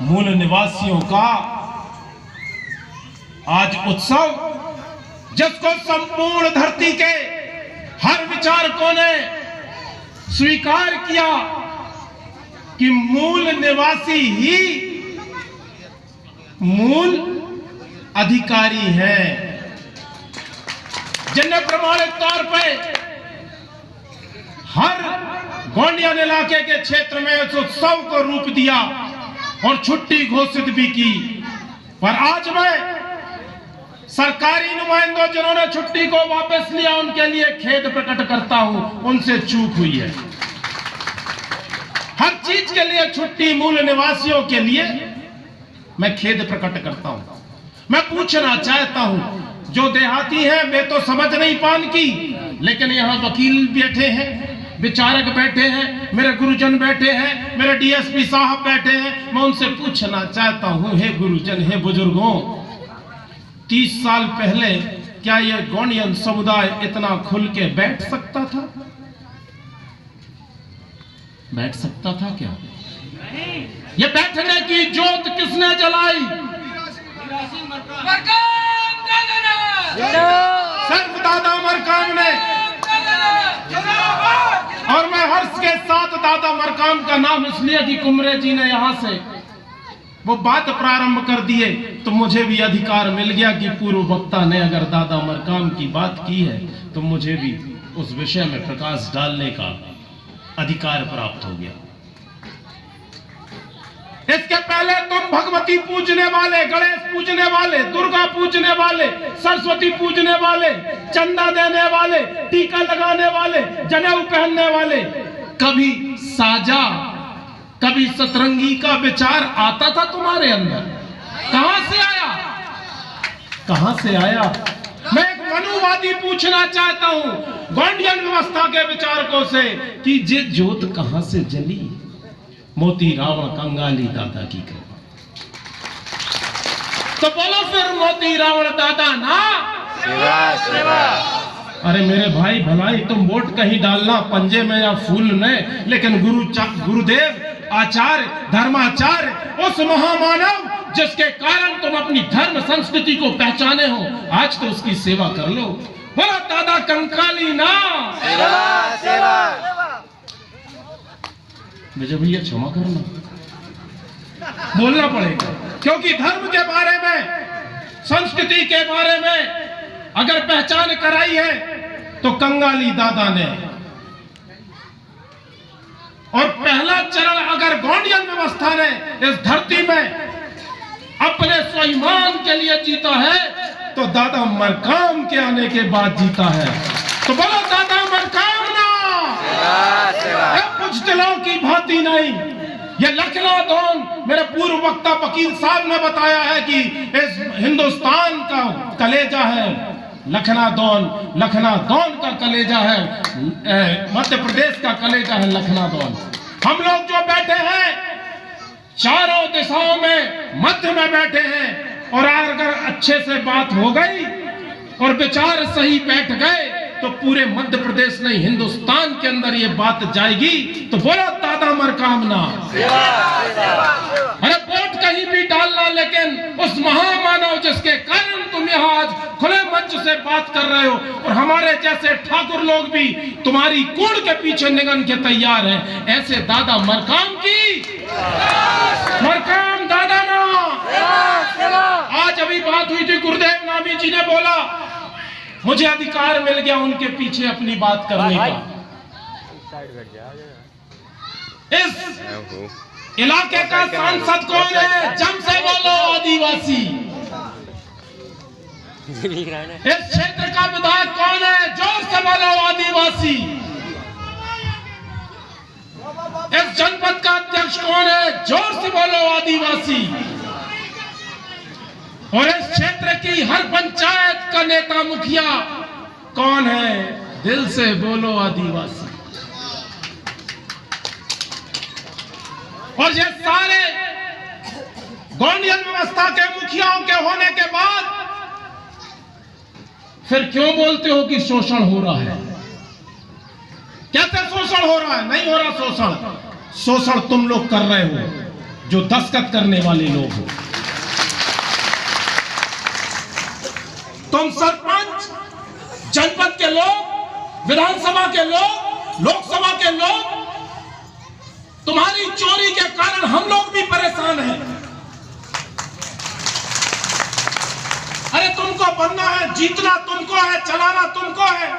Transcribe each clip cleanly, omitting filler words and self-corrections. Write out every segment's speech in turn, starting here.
मूल निवासियों का आज उत्सव, जिसको संपूर्ण धरती के हर विचारकों ने स्वीकार किया कि मूल निवासी ही मूल अधिकारी है, जिन्हें प्रमाणित तौर पर हर गोंडियन इलाके के क्षेत्र में इस उत्सव को रूप दिया और छुट्टी घोषित भी की। पर आज मैं सरकारी नुमाइंदों जिन्होंने छुट्टी को वापस लिया उनके लिए खेद प्रकट करता हूं, उनसे चूक हुई है। हर चीज के लिए छुट्टी मूल निवासियों के लिए मैं खेद प्रकट करता हूं। मैं पूछना चाहता हूं, जो देहाती हैं वे तो समझ नहीं पान की, लेकिन यहां वकील बैठे हैं, विचारक बैठे हैं, मेरे गुरुजन बैठे हैं, मेरे डीएसपी साहब बैठे हैं। मैं उनसे पूछना चाहता हूं, हे गुरुजन, हे बुजुर्गों, 30 साल पहले क्या यह गोंडियन समुदाय इतना खुल के बैठ सकता था? बैठ सकता था क्या? ये बैठने की जोत किसने जलाई? सिर्फ दादा मरकाम ने। और मैं हर्ष के साथ दादा मरकाम का नाम इसलिए कि कुमरे जी ने यहां से वो बात प्रारंभ कर दिए तो मुझे भी अधिकार मिल गया कि पूर्व वक्ता ने अगर दादा मरकाम की बात की है तो मुझे भी उस विषय में प्रकाश डालने का अधिकार प्राप्त हो गया। इसके पहले तुम भगवती पूजने वाले, गणेश पूजने वाले, दुर्गा पूजने वाले, सरस्वती पूजने वाले, चंदा देने वाले, टीका लगाने वाले, जनेऊ पहनने वाले, कभी साजा, कभी सतरंगी का विचार आता था तुम्हारे अंदर? कहां से आया? कहां से आया? मैं एक मनुवादी पूछना चाहता हूं गोंडियन व्यवस्था के विचारकों से कि ये जोत कहां से जली? मोती रावण कंगाली दादा की कृपा। तो बोलो फिर मोती रावण दादा ना सेवा सेवा। अरे मेरे भाई भलाई तुम वोट कहीं डालना पंजे में या फूल में, लेकिन गुरुदेव आचार्य धर्माचार्य उस महामानव जिसके कारण तुम अपनी धर्म संस्कृति को पहचाने हो, आज तो उसकी सेवा कर लो। बोलो दादा कंकाली ना सेवा सेवा। विजय भैया क्षमा करना, बोलना पड़ेगा, क्योंकि धर्म के बारे में, संस्कृति के बारे में अगर पहचान कराई है तो कंगाली दादा ने। और पहला चरण अगर गोंडियन व्यवस्था ने इस धरती में अपने स्वाभिमान के लिए जीता है तो दादा मरकाम के आने के बाद जीता है। तो बोलो दादा मरकाम ना कुछ दिलों की भांति नहीं। ये लखनादौन, मेरे पूर्व वक्ता वकील साहब ने बताया है कि इस हिंदुस्तान का कलेजा है लखनादौन, लखनादौन का कलेजा है, मध्य प्रदेश का कलेजा है लखनादौन। हम लोग जो बैठे हैं चारों दिशाओं में मध्य में बैठे हैं, और अगर अच्छे से बात हो गई और विचार सही बैठ गए तो पूरे मध्य प्रदेश नहीं हिंदुस्तान के अंदर ये बात जाएगी। तो बोलो दादा मरकामना। अरे वोट कहीं भी डालना, लेकिन उस महामानव जिसके कारण तुम यहाँ आज खुले मंच से बात कर रहे हो, और हमारे जैसे ठाकुर लोग भी तुम्हारी कूड़ के पीछे निगन के तैयार हैं, ऐसे दादा मरकाम की मरकाम दादा ना। आज अभी बात हुई थी, गुरुदेव नामी जी ने बोला मुझे अधिकार मिल गया उनके पीछे अपनी बात करने का। इस इलाके का सांसद कौन है? जम से बोलो आदिवासी। इस क्षेत्र का विधायक कौन है? जोर से बोलो आदिवासी। इस जनपद का अध्यक्ष कौन है? जोर से बोलो आदिवासी। और इस क्षेत्र की हर पंचायत का नेता मुखिया कौन है? दिल से बोलो आदिवासी। और ये सारे गोंडियन व्यवस्था के मुखियाओं के होने के बाद फिर क्यों बोलते हो कि शोषण हो रहा है? कैसे शोषण हो रहा है? नहीं हो रहा शोषण। शोषण तुम लोग कर रहे हो, जो दस्तखत करने वाले लोग हो। तुम सरपंच, जनपद के लोग, विधानसभा के लोग, लोकसभा के लोग, तुम्हारी चोरी के कारण हम लोग भी परेशान हैं। अरे तुमको बनना है, जीतना तुमको है, चलाना तुमको है।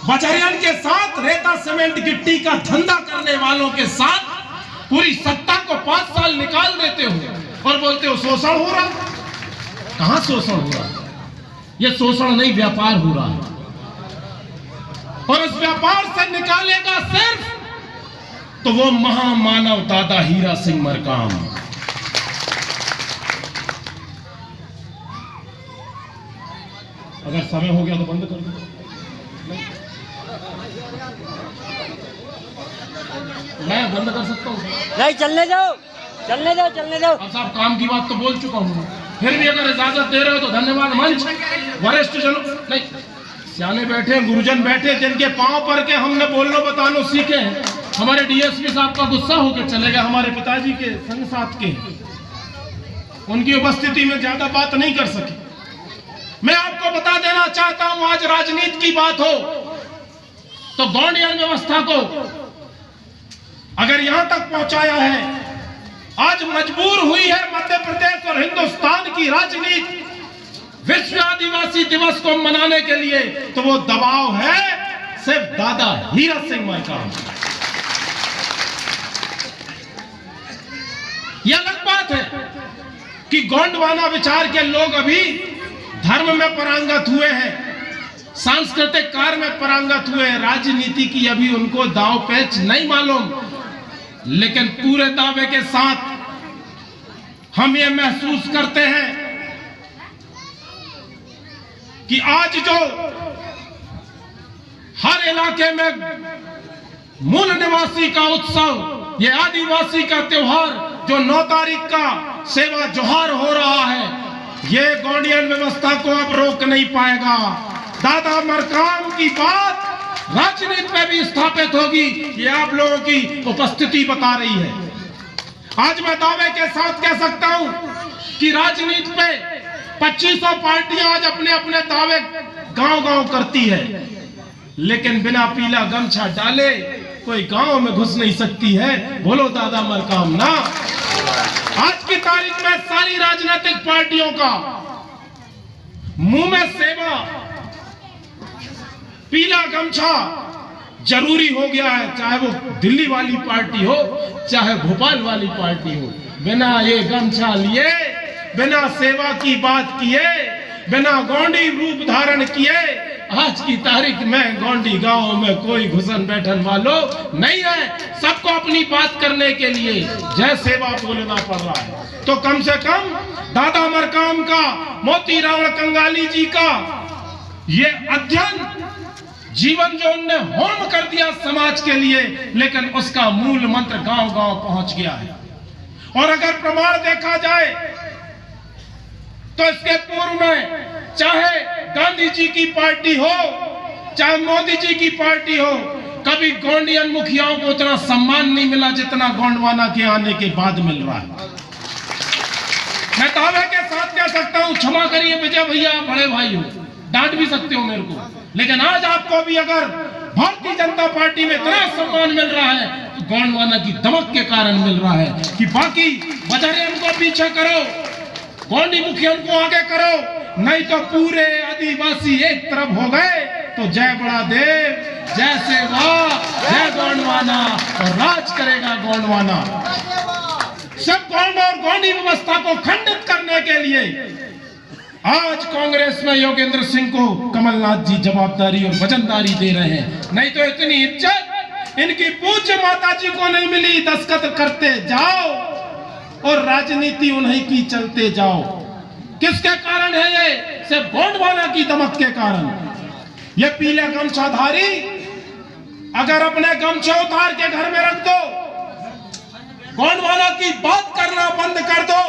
बजरियन के साथ, रेता सीमेंट गिट्टी का धंधा करने वालों के साथ पूरी सत्ता को 5 साल निकाल देते हो और बोलते हो शोषण हो रहा। कहां शोषण हो रहा? ये शोषण नहीं, व्यापार हो रहा है। और उस व्यापार से निकालेगा सिर्फ तो वो महामानव दादा हीरा सिंह मरकाम। अगर समय हो गया तो बंद कर दो। मैं बंद कर सकता हूँ? नहीं, चलने जाओ, चलने जाओ, चलने जाओ। अब साहब काम की बात तो बोल चुका हूँ, फिर भी अगर इजाजत दे रहे हो तो धन्यवाद। मंच वरिष्ठ जनों, नहीं सियाने बैठे, गुरुजन बैठे, जिनके पांव पर के हमने बोलनो बतानो सीखे हैं। हमारे डीएसपी साहब का गुस्सा होकर चले गए, हमारे पिताजी के संग साथ के, उनकी उपस्थिति में ज्यादा बात नहीं कर सके। मैं आपको बता देना चाहता हूं, आज राजनीति की बात हो तो गौंडियन व्यवस्था को अगर यहां तक पहुंचाया है, आज मजबूर हुई है मध्य प्रदेश और हिंदुस्तान की राजनीति विश्व आदिवासी दिवस को मनाने के लिए, तो वो दबाव है सिर्फ दादा हीरा सिंह मरकाम। यह अलग बात है कि गोंडवाना विचार के लोग अभी धर्म में परांगत हुए हैं, सांस्कृतिक कार्य में परांगत हुए हैं, राजनीति की अभी उनको दाव पेच नहीं मालूम। लेकिन पूरे दावे के साथ हम ये महसूस करते हैं कि आज जो हर इलाके में मूल निवासी का उत्सव, ये आदिवासी का त्योहार जो 9 तारीख का सेवा जोहार हो रहा है, ये गौंडियन व्यवस्था को अब रोक नहीं पाएगा। दादा मरकाम की बात राजनीति में भी स्थापित होगी, ये आप लोगों की उपस्थिति बता रही है। आज मैं दावे के साथ कह सकता हूं कि राजनीति पे 2500 पार्टियां आज अपने अपने दावे गांव-गांव करती है, लेकिन बिना पीला गमछा डाले कोई गांव में घुस नहीं सकती है। बोलो दादा मरकाम ना। आज की तारीख में सारी राजनीतिक पार्टियों का मुंह में सेवा, पीला गमछा जरूरी हो गया है, चाहे वो दिल्ली वाली पार्टी हो, चाहे भोपाल वाली पार्टी हो। बिना ये गमछा लिए, बिना सेवा की बात किए, बिना गोंडी रूप धारण किए आज की तारीख में गोंडी गांव में कोई घुसन बैठन वालों नहीं है। सबको अपनी बात करने के लिए जय सेवा बोलना पड़ रहा है। तो कम से कम दादा मरकाम का, मोती रावण कंगाली जी का ये अध्ययन, जीवन जो उनने होम कर दिया समाज के लिए, लेकिन उसका मूल मंत्र गांव-गांव पहुंच गया है। और अगर प्रमाण देखा जाए तो इसके पूर्व में चाहे गांधी जी की पार्टी हो, चाहे मोदी जी की पार्टी हो, कभी गोंडियन मुखियाओं को उतना सम्मान नहीं मिला जितना गोंडवाना के आने के बाद मिल रहा है। मैं दावे के साथ कह सकता हूं, क्षमा करिए विजय भैया, बड़े भाई हो, डांट भी सकते हो मेरे को, लेकिन आज आपको भी अगर भारतीय जनता पार्टी में इतना सम्मान मिल रहा है तो गोंडवाना की दमक के कारण मिल रहा है कि बाकी बजरियन को पीछे करो, गोंडी मुखियन को आगे करो, नहीं तो पूरे आदिवासी एक तरफ हो गए तो जय बड़ा देव, जय सेवा, जय गोंडवाना और राज करेगा गोंडवाना। सब गोंड और गोंडी व्यवस्था को खंडित करने के लिए आज कांग्रेस में योगेंद्र सिंह को कमलनाथ जी जवाबदारी और वजनदारी दे रहे हैं। नहीं तो इतनी इज्जत इनकी पूज्य माता जी को नहीं मिली। दस्तखत करते जाओ और राजनीति उन्हीं की चलते जाओ। किसके कारण है ये? सिर्फ गोंडवाना की दमक के कारण। ये पीले गमछाधारी अगर अपने गमछे उतार के घर में रख दो, गोंडवाना की बात करना बंद कर दो,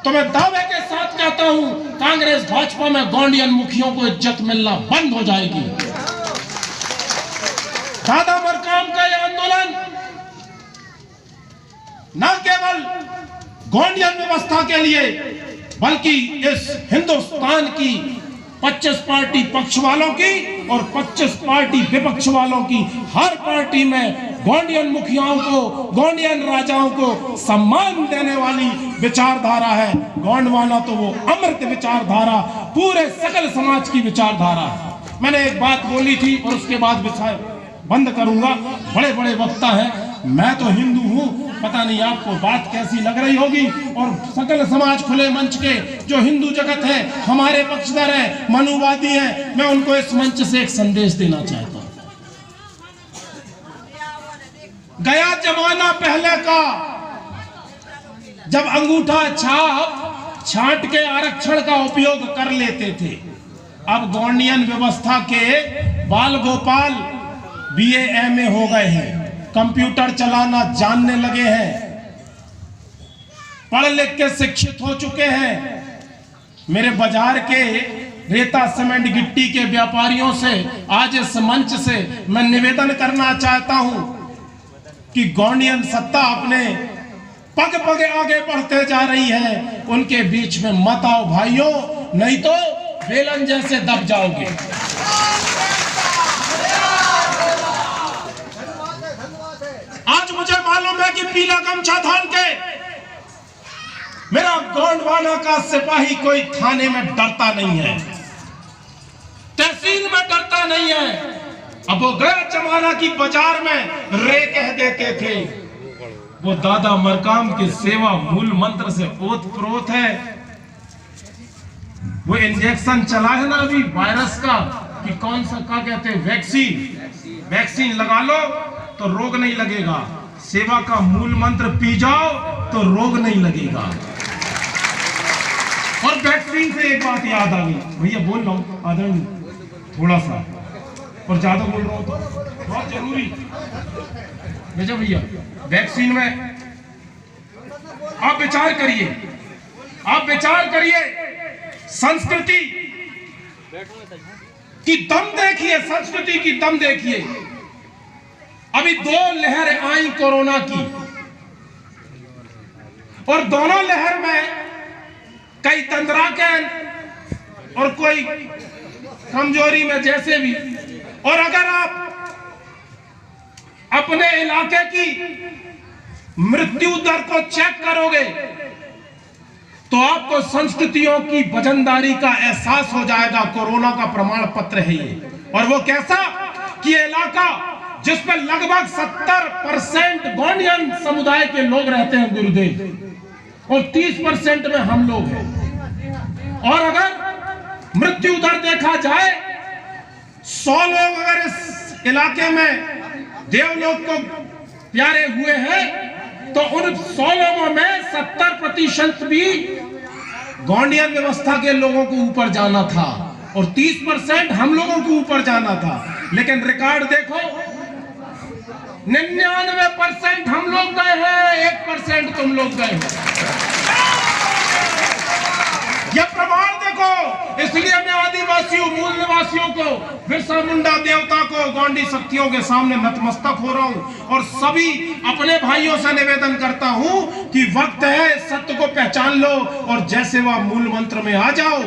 तो मैं दावे के साथ कहता हूं कांग्रेस भाजपा में गोंडियन मुखियों को इज्जत मिलना बंद हो जाएगी। दादा मरकाम का यह आंदोलन न केवल गोंडियन व्यवस्था के लिए, बल्कि इस हिंदुस्तान की 25 पार्टी पक्ष वालों की और 25 पार्टी विपक्ष वालों की, हर पार्टी में गोंडियन मुखियाओं को, गोंडियन राजाओं को सम्मान देने वाली विचारधारा है। गोंडवाना तो वो अमृत विचारधारा, पूरे सकल समाज की विचारधारा है। मैंने एक बात बोली थी और उसके बाद विषय बंद करूंगा। बड़े बड़े वक्ता हैं, मैं तो हिंदू हूं, पता नहीं आपको बात कैसी लग रही होगी। और सकल समाज खुले मंच के जो हिंदू जगत है, हमारे पक्षधर है, मनुवादी है, मैं उनको इस मंच से एक संदेश देना चाहता हूं। गया जमाना पहले का, जब अंगूठा छाप छांट के आरक्षण का उपयोग कर लेते थे। अब गोंडियन व्यवस्था के बाल गोपाल BA MA हो गए हैं, कंप्यूटर चलाना जानने लगे हैं, पढ़ लिख के शिक्षित हो चुके हैं। मेरे बाजार के रेता सीमेंट गिट्टी के व्यापारियों से आज इस मंच से मैं निवेदन करना चाहता हूं कि गोंडियन सत्ता अपने पग पग आगे बढ़ते जा रही है, उनके बीच में मत आओ भाइयों, नहीं तो बेलन जैसे दब जाओगे। आज मुझे मालूम है कि पीला गमछा धान के मेरा गोंडवाना का सिपाही कोई थाने में डरता नहीं है, तहसील में डरता नहीं है। अब वो गया जमाना की बाजार में रे कह देते थे, वो दादा मरकाम की सेवा मूल मंत्र से ओत प्रोत है। वो इंजेक्शन चला है ना अभी वायरस का, कि कौन सा क्या कहते हैं, वैक्सीन लगा लो तो रोग नहीं लगेगा। सेवा का मूल मंत्र पी जाओ तो रोग नहीं लगेगा। और वैक्सीन से एक बात याद आ गई, भैया बोल रहा हूं आदरणीय, थोड़ा सा और ज्यादा बोल रहा हूं तो बहुत जरूरी। बेटा भैया, वैक्सीन में आप विचार करिए, संस्कृति की दम देखिए, संस्कृति की दम देखिए। अभी 2 लहर आई कोरोना की, और दोनों लहर में कई तंद्रा के और कोई कमजोरी में जैसे भी। और अगर आप अपने इलाके की मृत्यु दर को चेक करोगे तो आपको संस्कृतियों की वजनदारी का एहसास हो जाएगा। कोरोना का प्रमाण पत्र है ये, और वो कैसा कि इलाका जिसमें लगभग 70% गोंडियन समुदाय के लोग रहते हैं गुरुदेव, और 30% में हम लोग हैं। और अगर मृत्यु दर देखा जाए, 100 लोग अगर इस इलाके में देवलोक को प्यारे हुए हैं तो उन 100 लोगों में 70% भी गोंडियन व्यवस्था के लोगों को ऊपर जाना था, और 30% हम लोगों को ऊपर जाना था। लेकिन रिकॉर्ड देखो, 99% हम लोग गए हैं, 1% तुम लोग गए हो। यह प्रमाण देखो। इसलिए मैं आदिवासियों, मूल निवासियों को, बिरसा मुंडा देवता को, गोंडी शक्तियों के सामने नतमस्तक हो रहा हूं, और सभी अपने भाइयों से निवेदन करता हूं कि वक्त है, सत्य को पहचान लो और जय सेवा मूल मंत्र में आ जाओ।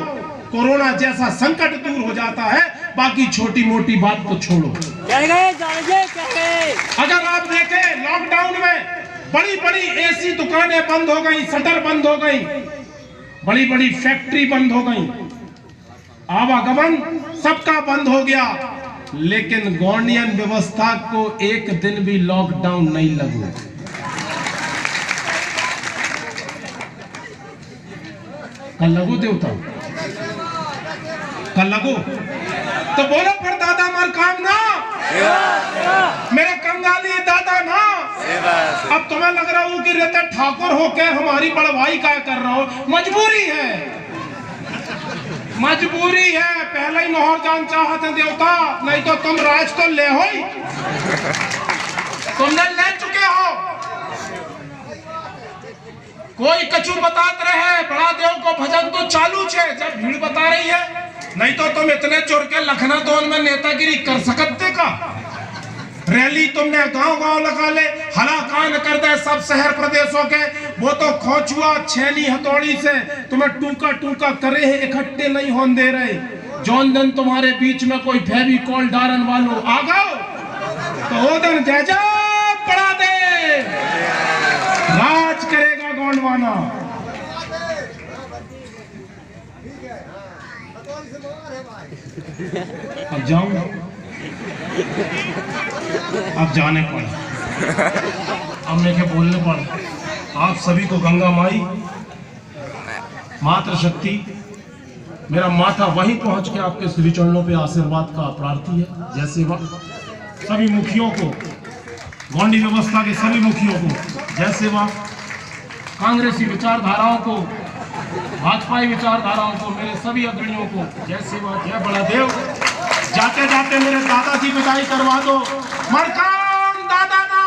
कोरोना जैसा संकट दूर हो जाता है, बाकी छोटी मोटी बात को छोड़ो। अगर आप देखें, लॉकडाउन में बड़ी बड़ी AC दुकानें बंद हो गई, शटर बंद हो गई, बड़ी बड़ी फैक्ट्री बंद हो गई, आवागमन सबका बंद हो गया, लेकिन गोंडियन व्यवस्था को एक दिन भी लॉकडाउन नहीं लगू। कल लगू देवता, कल लगू तो बोलो फिर दादा मरकाम ना, मेरे कंगाली दादा ना। अब तुम्हें लग रहा हूं कि रहते ठाकुर होके हमारी बड़वाई क्या कर रहा हो, मजबूरी है, मजबूरी है। पहले ही नौहर जान चाहते देवता, नहीं तो तुम राज तो ले हो ही, तुमने ले चुके हो। कोई कछु बतात रहे, बड़ा देव को भजन तो चालू है जब भीड़ बता रही है, नहीं तो तुम इतने चोर के लखना दोन में नेतागिरी कर सकते का। रैली तुमने गांव-गांव लगा ले, हलाकान कर दे सब शहर प्रदेशों के। वो तो खोचुआ छेनी हथौड़ी से तुम्हें टूका टूका करे है, इकट्ठे नहीं होने दे रहे। जौन दिन तुम्हारे बीच में कोई फेविकॉल डारन वालों आ गओ तो वो दिन जैजा पड़ा दे, राज करेगा गोंडवाना। अब जाऊं, अब जाने पड़ा, अब मैं क्या बोलने पड़ा। आप सभी को गंगा माई मातृ शक्ति, मेरा माथा वहीं पहुंच के आपके श्री चरणों पे आशीर्वाद का प्रार्थी है। जैसे वह सभी मुखियों को, गोंडी व्यवस्था के सभी मुखियों को, जैसे वह कांग्रेसी विचारधाराओं को, भाजपाई विचारधाराओं को, मेरे सभी अग्रणियों को जय सेवा जय बड़ा देव। जाते जाते मेरे दादाजी विदाई करवा दो। मरकाम दादा ना।